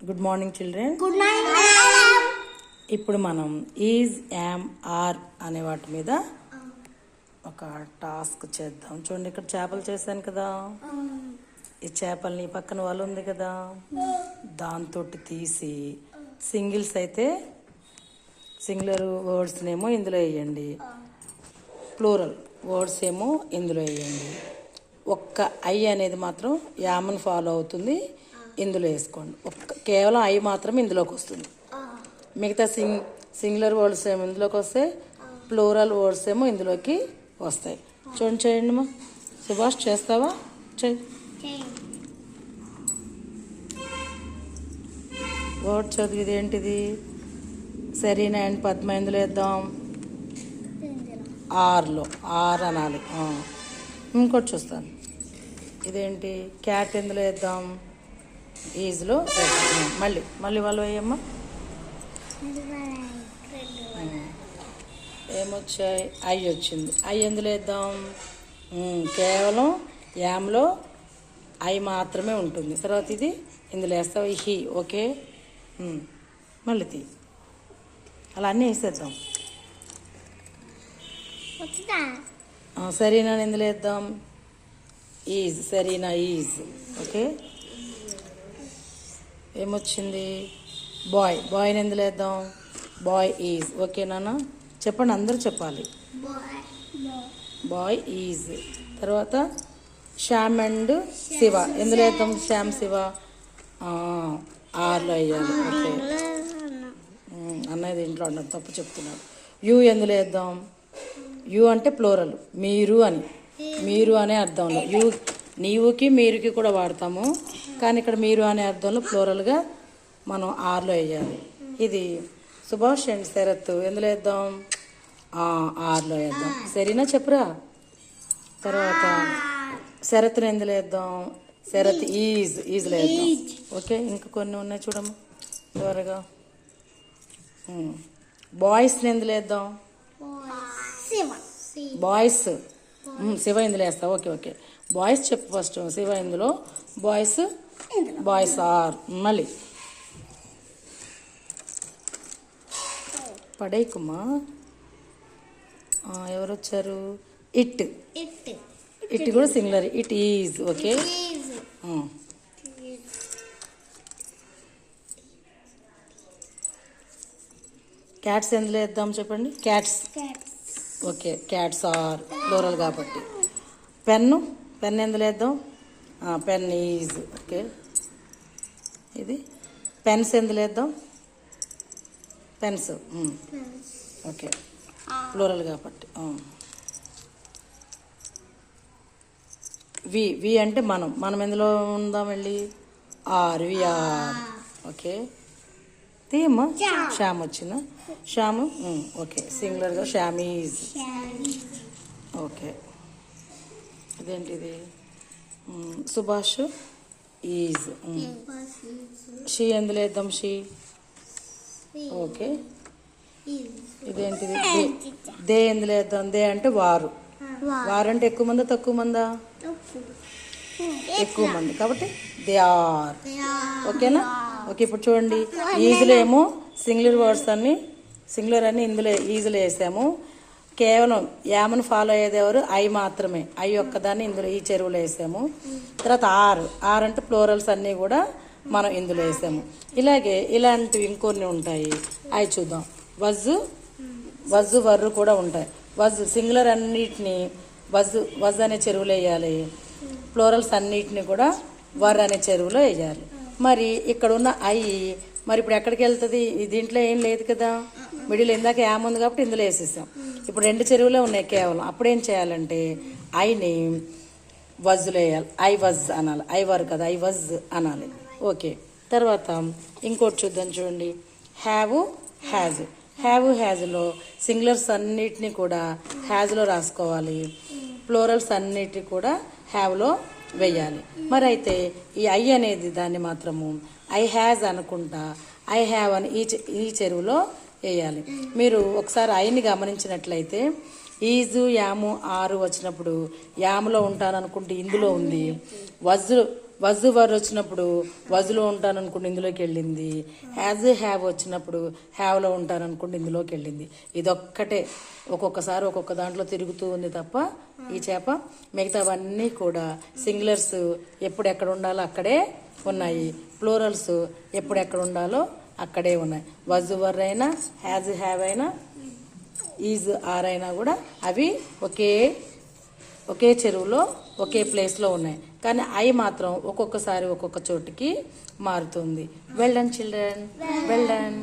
Good morning children. Good morning madam. ఇప్పుడు మనం is, yam, are అనే వాటి మీద ఒక టాస్క్ చేద్దాం. చూడండి, ఇక్కడ చేపలు చేశాను కదా. ఈ చేపల్ని పక్కన వాళ్ళు ఉంది కదా, దాంతో తీసి సింగిల్స్ అయితే సింగులర్ వర్డ్స్నేమో ఇందులో వేయండి, ప్లూరల్ వర్డ్స్ ఏమో ఇందులో వేయండి. ఒక్క ఐ అనేది మాత్రం యామ్ని ఫాలో అవుతుంది, ఇందులో వేసుకోండి. కేవలం ఐ మాత్రం ఇందులోకి వస్తుంది. మిగతా సింగులర్ వర్డ్స్ ఏమో ఇందులోకి వస్తాయి, ప్లూరల్ వర్డ్స్ ఏమో ఇందులోకి వస్తాయి. చూడండి, చేయండి మా సుభాష్, చేస్తావా? చేయి. వర్డ్ చదివిది ఏంటిది? సరీనా అండ్ పద్మ ఇందులో వేద్దాం. ఆర్లో ఆర్ అనాలి. ఇంకోటి చూస్తాను, ఇదేంటి? క్యాట్ ఎందులో వేద్దాం? ఈజ్లో మళ్ళీ మళ్ళీ వాళ్ళు వేయమ్మా. ఏమొచ్చాయి? ఐ వచ్చింది. ఐ ఎందులో వేద్దాం? కేవలం యామ్లో ఐ మాత్రమే ఉంటుంది. తర్వాత ఇది ఇందులో వేస్తావు, హీ. ఓకే, మళ్ళీ తీ. అలా అన్నీ వేసేద్దాం. సరీనా ఎందులో వేద్దాం? ఈజ్. సరీనా ఈజ్. ఓకే, ఏమొచ్చింది? బాయ్. బాయ్ని ఎందులో వేద్దాం? Boy is. ఓకే నాన్న, చెప్పండి, అందరూ చెప్పాలి. Boy is. తర్వాత శ్యామ్ అండ్ శివ ఎందులో వేద్దాం? శ్యామ్ శివ ఆర్లో వేయాలి. ఓకే, అన్నది ఇంట్లో అన్నారు, తప్పు చెప్తున్నాడు. యూ ఎందులో వేద్దాం? యూ అంటే ప్లూరల్, మీరు అని, మీరు అనే అర్థంలో. యూ నీవుకి మీరుకి కూడా వాడతాము, కానీ ఇక్కడ మీరు అనే అర్థంలో ప్లూరల్గా మనం ఆర్లో వేయాలి. ఇది సుభాష్ అండ్ శరత్ ఎందులో వేద్దాం? ఆర్లో వేద్దాం. సరేనా, చెప్పురా. తర్వాత శరత్ని ఎందులో వేద్దాం? శరత్ ఈజ్లో వేద్దాం. ఓకే, ఇంకా కొన్ని ఉన్నాయి చూడమ్మా త్వరగా. బాయ్స్ని ఎందులో వేద్దాం? బాయ్స్. శివ ఇందులో వేస్తావు. ఓకే ఓకే, బాయ్స్ చెప్పు ఫస్ట్. శివ ఇందులో, బాయ్స్ ఆర్. మళ్ళీ పడేకుమా. ఎవరు వచ్చారు? ఇట్. ఇట్ కూడా singular, it is. Okay, cats ఎందులో వేద్దాం చెప్పండి? Cats. Okay, cats are plural కాబట్టి. పెన్ ఎందులో వేద్దాం? Pen is. ఓకే, ఇది పెన్స్ ఎందులో వేద్దాం? పెన్స్. ఓకే, ప్లూరల్ కాబట్టి. వి అంటే మనం ఎందులో ఉందాం? వెళ్ళి ఆర్. We are. ఓకే, తీయమ్మా. శ్యామ్ వచ్చిందా? శ్యామ్. ఓకే, సింగులర్గా శ్యామ్ ఈజ్. ఓకే, ఇదేంటిది? సుభాష్ ఈజ్. షీ ఎందులో వేద్దాం? షీ. ఓకే, ఇదేంటిది? దే ఎందులో వేద్దాం? దే అంటే వారు. వారు అంటే ఎక్కువ మందా తక్కువ మందా? ఎక్కువ మంది కాబట్టి దే ఆర్. ఓకేనా? ఓకే, ఇప్పుడు చూడండి, ఈజీలో ఏమో సింగులర్ అని ఇందులో ఈజీలో వేసాము. కేవలం యామను ఫాలో అయ్యేది ఎవరు? ఐ మాత్రమే. ఐ ఒక్కదాన్ని ఇందులో ఈ చెరువులో వేసాము. తర్వాత ఆర్ అంటే ప్లూరల్స్ అన్నీ కూడా మనం ఇందులో వేసాము. ఇలాంటివి ఇంకొన్ని ఉంటాయి, అవి చూద్దాం. వజ్జు వర్రు కూడా ఉంటాయి. సింగులర్ అన్నిటిని వజ్ అనే చెరువులో వేయాలి, ప్లూరల్స్ అన్నిటిని కూడా వర్ అనే చెరువులో వేయాలి. మరి ఇక్కడ ఉన్న ఐ మరి ఇప్పుడు ఎక్కడికి వెళ్తుంది? దీంట్లో ఏం లేదు కదా, మిడిల్ ఇందాక ఏముంది కాబట్టి ఇందులో వేసేసాం. ఇప్పుడు రెండు చెరువులే ఉన్నాయి కేవలం. అప్పుడు ఏం చేయాలంటే ఐని వజ్లో వేయాలి. ఐ వజ్ అనాలి. ఐ వర్ కదా, ఐ వజ్ అనాలి. ఓకే, తర్వాత ఇంకోటి చూద్దాం. చూడండి, హ్యాజ్లో సింగులర్స్ అన్నిటినీ కూడా హ్యాజ్లో రాసుకోవాలి, ప్లూరల్స్ అన్నిటినీ కూడా హ్యావ్లో వేయాలి. మరి అయితే ఈ ఐ అనేది దాన్ని మాత్రము ఐ హ్యాజ్ అనుకుంటా ఐ హ్యావ్ అని ఈ చెరువులో వేయాలి. మీరు ఒకసారి ఐని గమనించినట్లయితే ఈజు, యాము, ఆరు వచ్చినప్పుడు యాములో ఉంటాననుకుంటే ఇందులో ఉంది, వజ్ వర్ వచ్చినప్పుడు వజ్లో ఉంటాను అనుకుంటే ఇందులోకి వెళ్ళింది. హ్యావ్ వచ్చినప్పుడు హ్యావ్లో ఉంటాను అనుకుంటే ఇందులోకి వెళ్ళింది. ఇదొక్కటే ఒక్కొక్కసారి ఒక్కొక్క దాంట్లో తిరుగుతూ ఉంది తప్ప ఈ చేప. మిగతావన్నీ కూడా సింగులర్స్ ఎప్పుడు ఎక్కడ ఉండాలో అక్కడే ఉన్నాయి, ప్లూరల్స్ ఎప్పుడు ఎక్కడ ఉండాలో అక్కడే ఉన్నాయి. వజ్ వర్ అయినా హ్యావ్ అయినా ఈజ్ ఆర్ అయినా కూడా అవి ఒకే చెరువులో ఒకే ప్లేస్లో ఉన్నాయి. కానీ ఐ మాత్రం ఒక్కొక్కసారి ఒక్కొక్క చోటికి మారుతుంది. Well done children, well done.